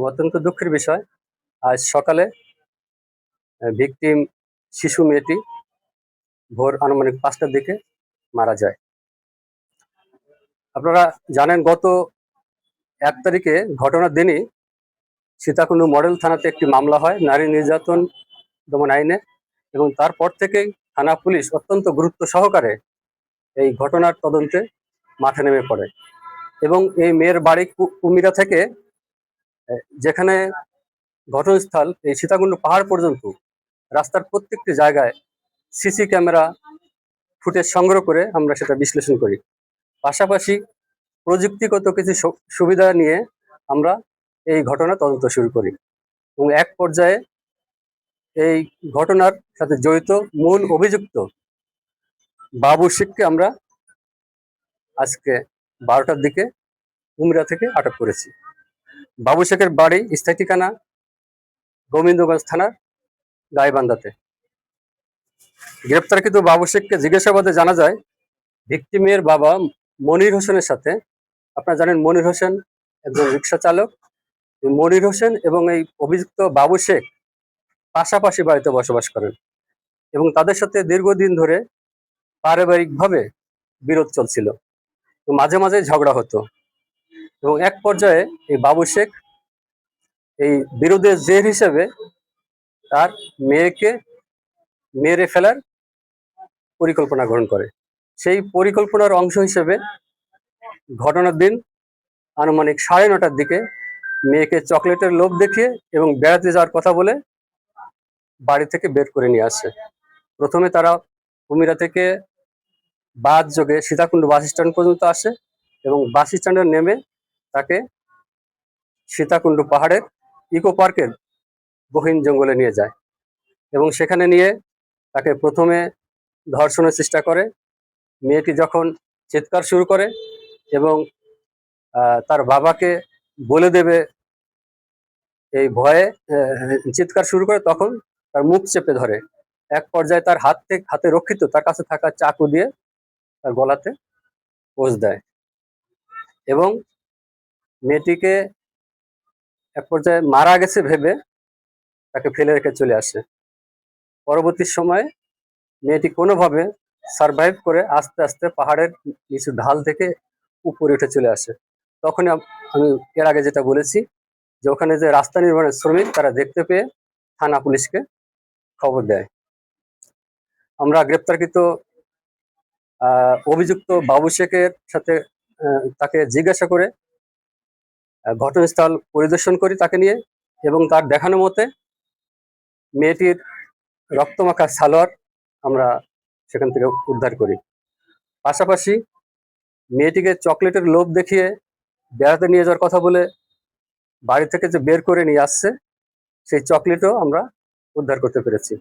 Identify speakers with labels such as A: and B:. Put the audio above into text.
A: অত্যন্ত দুঃখের বিষয়, আজ সকালে ভিকটিম শিশু মেয়েটি ভোর আনুমানিক 5টার দিকে মারা যায়। আপনারা জানেন গত 1 তারিখে ঘটনার দিনই সীতাকুণ্ড মডেল থানাতে একটি মামলা হয় নারী নির্যাতন দমন আইনে, এবং তারপর থেকেই থানা পুলিশ অত্যন্ত গুরুত্ব সহকারে এই ঘটনার তদন্তে মাঠে নেমে পড়ে। এবং এই মেয়ের বাড়ি কুমিরা থেকে যেখানে ঘটনাস্থল এই সীতাকুণ্ড পাহাড় পর্যন্ত রাস্তার প্রত্যেকটি জায়গায় সিসি ক্যামেরা ফুটেজ সংগ্রহ করে আমরা সেটা বিশ্লেষণ করি। পাশাপাশি প্রযুক্তিগত কিছু সুবিধা নিয়ে আমরা এই ঘটনা তদন্ত শুরু করি এবং এক পর্যায়ে এই ঘটনার সাথে জড়িত মূল অভিযুক্ত বাবু শেখকে আমরা আজকে 12টার দিকে কুমিরা থেকে আটক করেছি। বাবু শেখের বাড়ি স্থায়ী ঠিকানা গোবিন্দগঞ্জ থানার গাইবান্ধাতে। গ্রেপ্তারকৃত বাবু শেখকে জিজ্ঞাসাবাদে জানা যায় ভিকটিমের বাবা মনির হোসেনের সাথে, আপনারা জানেন মনির হোসেন একজন রিক্সা চালক, মনির হোসেন এবং এই অভিযুক্ত বাবু শেখ পাশাপাশি বাড়িতে বসবাস করেন এবং তাদের সাথে দীর্ঘদিন ধরে পারিবারিকভাবে বিরোধ চলছিল, মাঝে মাঝে ঝগড়া হতো এবং এক পর্যায়ে এই বাবু শেখ এই বিরোধের জের হিসেবে তার মেয়েকে মেরে ফেলার পরিকল্পনা গ্রহণ করে। সেই পরিকল্পনার অংশ হিসেবে ঘটনার দিন আনুমানিক 9:30টার দিকে মেয়েকে চকলেটের লোভ দেখিয়ে এবং বেড়াতে যাওয়ার কথা বলে বাড়ি থেকে বের করে নিয়ে আসে। প্রথমে তারা কুমিরা থেকে বাস যোগে সীতাকুণ্ড বাস স্ট্যান্ড পর্যন্ত আসে এবং বাস স্ট্যান্ডে নেমে তাকে সীতাকুণ্ড পাহাড়ের ইকো পার্কের গহীন জঙ্গলে নিয়ে যায় এবং সেখানে নিয়ে তাকে প্রথমে ধর্ষণের চেষ্টা করে। মেয়েটি যখন চিৎকার শুরু করে এবং তার বাবাকে বলে দেবে এই ভয়ে চিৎকার শুরু করে, তখন তার মুখ চেপে ধরে। এক পর্যায়ে তার হাতে রক্ষিত তার কাছে থাকা চাকু দিয়ে তার গলাতে পোঁচ দেয় এবং মেয়েটিকে এক পর্যায়ে মারা গেছে ভেবে তাকে ফেলে রেখে চলে আসে। পরবর্তী সময়ে মেয়েটি কোনোভাবে সারভাইভ করে আস্তে আস্তে পাহাড়ের নিচু ঢাল থেকে উপরে উঠে চলে আসে। তখনই আমি এর আগে যেটা বলেছি যে ওখানে যে রাস্তা নির্মাণের শ্রমিক তারা দেখতে পেয়ে থানা পুলিশকে খবর দেয়। আমরা গ্রেপ্তারকৃত অভিযুক্ত বাবু শেখের সাথে তাকে জিজ্ঞাসা করে ঘটনাস্থল পরিদর্শন করি তাকে নিয়ে, এবং তার দেখানো মতে মেয়েটির রক্তমাখা সালোয়ার আমরা সেখান থেকে উদ্ধার করি। পাশাপাশি মেয়েটিকে চকলেটের লোভ দেখিয়ে বেড়াতে নিয়ে যাওয়ার কথা বলে বাড়ি থেকে যে বের করে নিয়ে আসছে সেই চকলেটও আমরা উদ্ধার করতে পেরেছি।